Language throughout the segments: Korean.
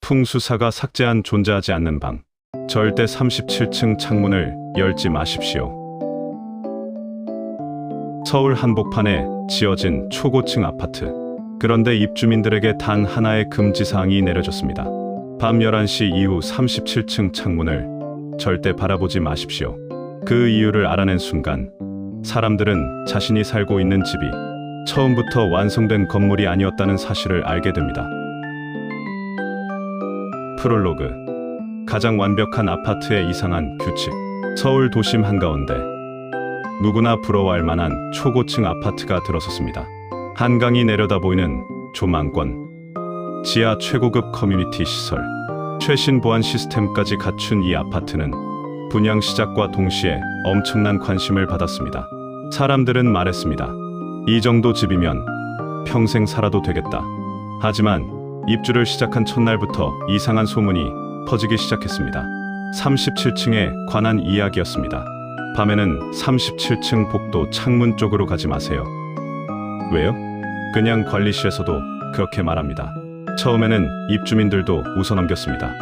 풍수사가 삭제한 존재하지 않는 방. 절대 37층 창문을 열지 마십시오. 서울 한복판에 지어진 초고층 아파트. 그런데 입주민들에게 단 하나의 금지사항이 내려졌습니다. 밤 11시 이후 37층 창문을 절대 바라보지 마십시오. 그 이유를 알아낸 순간 사람들은 자신이 살고 있는 집이 처음부터 완성된 건물이 아니었다는 사실을 알게 됩니다. 프롤로그. 가장 완벽한 아파트의 이상한 규칙. 서울 도심 한가운데 누구나 부러워할 만한 초고층 아파트가 들어섰습니다. 한강이 내려다보이는 조망권, 지하 최고급 커뮤니티 시설, 최신 보안 시스템까지 갖춘 이 아파트는 분양 시작과 동시에 엄청난 관심을 받았습니다. 사람들은 말했습니다. 이 정도 집이면 평생 살아도 되겠다. 하지만 입주를 시작한 첫날부터 이상한 소문이 퍼지기 시작했습니다. 37층에 관한 이야기였습니다. 밤에는 37층 복도 창문 쪽으로 가지 마세요. 왜요? 그냥 관리실에서도 그렇게 말합니다. 처음에는 입주민들도 웃어넘겼습니다.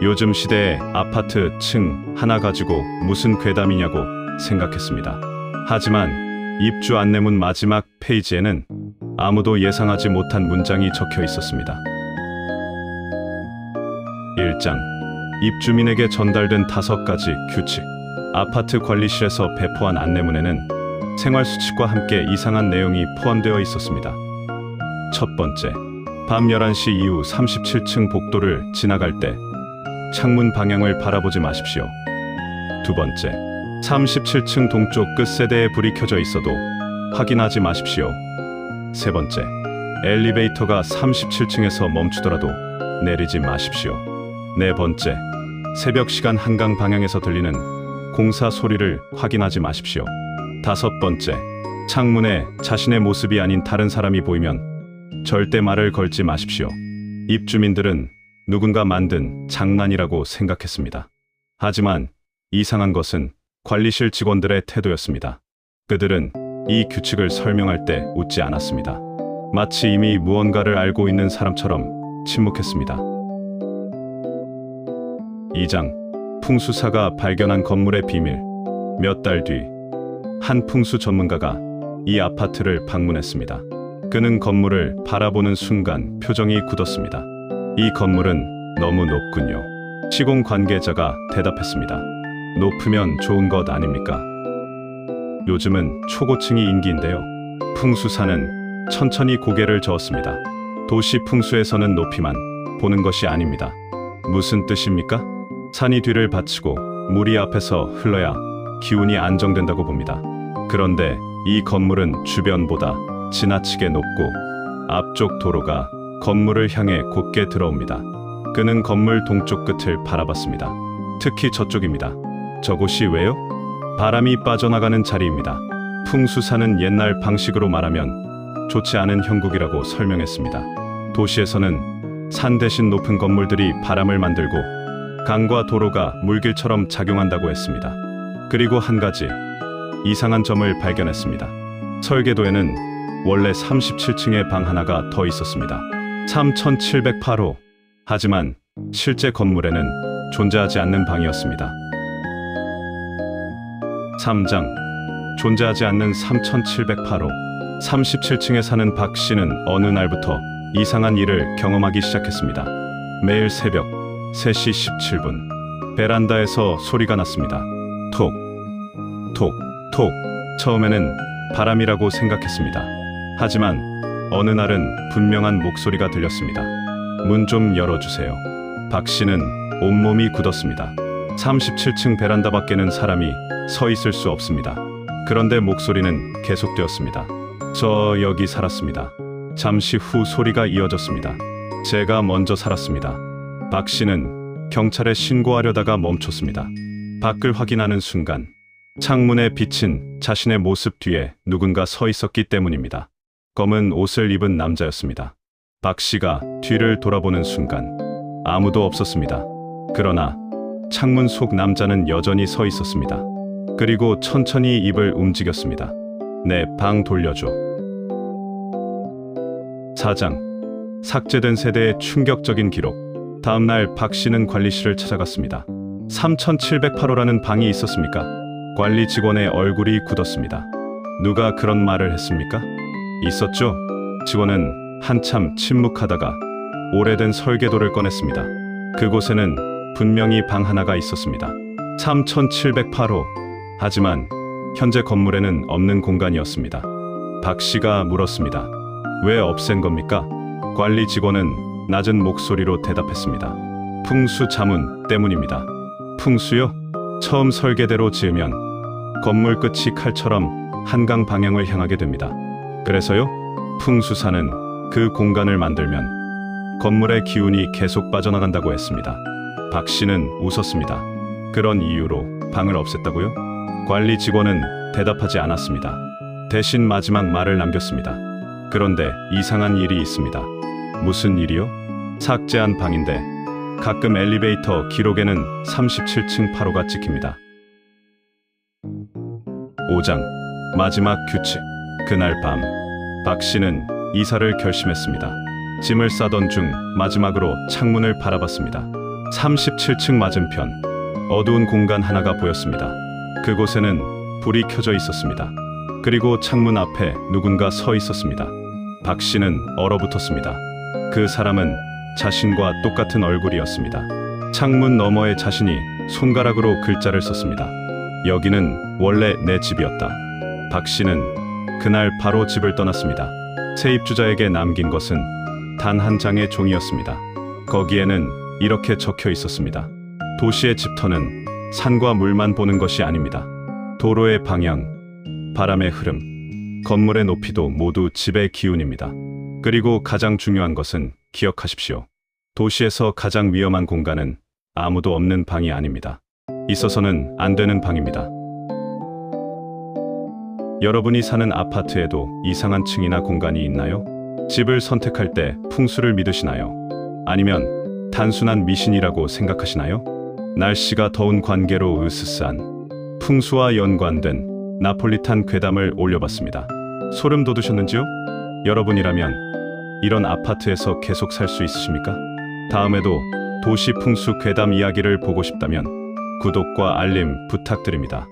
요즘 시대에 아파트 층 하나 가지고 무슨 괴담이냐고 생각했습니다. 하지만 입주 안내문 마지막 페이지에는 아무도 예상하지 못한 문장이 적혀 있었습니다. 1장. 입주민에게 전달된 5가지 규칙. 아파트 관리실에서 배포한 안내문에는 생활수칙과 함께 이상한 내용이 포함되어 있었습니다. 첫 번째, 밤 11시 이후 37층 복도를 지나갈 때 창문 방향을 바라보지 마십시오. 두 번째, 37층 동쪽 끝 세대에 불이 켜져 있어도 확인하지 마십시오. 세 번째, 엘리베이터가 37층에서 멈추더라도 내리지 마십시오. 네 번째, 새벽 시간 한강 방향에서 들리는 공사 소리를 확인하지 마십시오. 다섯 번째, 창문에 자신의 모습이 아닌 다른 사람이 보이면 절대 말을 걸지 마십시오. 입주민들은 누군가 만든 장난이라고 생각했습니다. 하지만 이상한 것은 관리실 직원들의 태도였습니다. 그들은 이 규칙을 설명할 때 웃지 않았습니다. 마치 이미 무언가를 알고 있는 사람처럼 침묵했습니다. 2장. 풍수사가 발견한 건물의 비밀. 몇 달 뒤, 한 풍수 전문가가 이 아파트를 방문했습니다. 그는 건물을 바라보는 순간 표정이 굳었습니다. 이 건물은 너무 높군요. 시공 관계자가 대답했습니다. 높으면 좋은 것 아닙니까? 요즘은 초고층이 인기인데요. 풍수사는 천천히 고개를 저었습니다. 도시 풍수에서는 높이만 보는 것이 아닙니다. 무슨 뜻입니까? 산이 뒤를 받치고 물이 앞에서 흘러야 기운이 안정된다고 봅니다. 그런데 이 건물은 주변보다 지나치게 높고 앞쪽 도로가 건물을 향해 곧게 들어옵니다. 그는 건물 동쪽 끝을 바라봤습니다. 특히 저쪽입니다. 저곳이 왜요? 바람이 빠져나가는 자리입니다. 풍수사는 옛날 방식으로 말하면 좋지 않은 형국이라고 설명했습니다. 도시에서는 산 대신 높은 건물들이 바람을 만들고 강과 도로가 물길처럼 작용한다고 했습니다. 그리고 한 가지 이상한 점을 발견했습니다. 설계도에는 원래 37층에 방 하나가 더 있었습니다. 3708호. 하지만 실제 건물에는 존재하지 않는 방이었습니다. 3장. 존재하지 않는 3708호. 37층에 사는 박 씨는 어느 날부터 이상한 일을 경험하기 시작했습니다. 매일 새벽 3시 17분 베란다에서 소리가 났습니다. 톡, 톡, 톡. 처음에는 바람이라고 생각했습니다. 하지만 어느 날은 분명한 목소리가 들렸습니다. 문 좀 열어주세요. 박 씨는 온몸이 굳었습니다. 37층 베란다 밖에는 사람이 서 있을 수 없습니다. 그런데 목소리는 계속되었습니다. 저 여기 살았습니다. 잠시 후 소리가 이어졌습니다. 제가 먼저 살았습니다. 박 씨는 경찰에 신고하려다가 멈췄습니다. 밖을 확인하는 순간 창문에 비친 자신의 모습 뒤에 누군가 서 있었기 때문입니다. 검은 옷을 입은 남자였습니다. 박 씨가 뒤를 돌아보는 순간 아무도 없었습니다. 그러나 창문 속 남자는 여전히 서 있었습니다. 그리고 천천히 입을 움직였습니다. 내 방 돌려줘. 4장. 삭제된 세대의 충격적인 기록. 다음날 박 씨는 관리실을 찾아갔습니다. 3708호라는 방이 있었습니까? 관리 직원의 얼굴이 굳었습니다. 누가 그런 말을 했습니까? 있었죠? 직원은 한참 침묵하다가 오래된 설계도를 꺼냈습니다. 그곳에는 분명히 방 하나가 있었습니다. 3708호. 하지만 현재 건물에는 없는 공간이었습니다. 박 씨가 물었습니다. 왜 없앤 겁니까? 관리 직원은 낮은 목소리로 대답했습니다. 풍수 자문 때문입니다. 풍수요? 처음 설계대로 지으면 건물 끝이 칼처럼 한강 방향을 향하게 됩니다. 그래서요? 풍수사는 그 공간을 만들면 건물의 기운이 계속 빠져나간다고 했습니다. 박 씨는 웃었습니다. 그런 이유로 방을 없앴다고요? 관리 직원은 대답하지 않았습니다. 대신 마지막 말을 남겼습니다. 그런데 이상한 일이 있습니다. 무슨 일이요? 삭제한 방인데 가끔 엘리베이터 기록에는 37층 8호가 찍힙니다. 5장 마지막 규칙. 그날 밤 박 씨는 이사를 결심했습니다. 짐을 싸던 중 마지막으로 창문을 바라봤습니다. 37층 맞은편 어두운 공간 하나가 보였습니다. 그곳에는 불이 켜져 있었습니다. 그리고 창문 앞에 누군가 서 있었습니다. 박 씨는 얼어붙었습니다. 그 사람은 자신과 똑같은 얼굴이었습니다. 창문 너머에 자신이 손가락으로 글자를 썼습니다. 여기는 원래 내 집이었다. 박 씨는 그날 바로 집을 떠났습니다. 세입주자에게 남긴 것은 단 한 장의 종이었습니다. 거기에는 이렇게 적혀 있었습니다. 도시의 집터는 산과 물만 보는 것이 아닙니다. 도로의 방향, 바람의 흐름, 건물의 높이도 모두 집의 기운입니다. 그리고 가장 중요한 것은 기억하십시오. 도시에서 가장 위험한 공간은 아무도 없는 방이 아닙니다. 있어서는 안 되는 방입니다. 여러분이 사는 아파트에도 이상한 층이나 공간이 있나요? 집을 선택할 때 풍수를 믿으시나요? 아니면 단순한 미신이라고 생각하시나요? 날씨가 더운 관계로 으스스한 풍수와 연관된 나폴리탄 괴담을 올려봤습니다. 소름 돋으셨는지요? 여러분이라면 이런 아파트에서 계속 살 수 있으십니까? 다음에도 도시 풍수 괴담 이야기를 보고 싶다면 구독과 알림 부탁드립니다.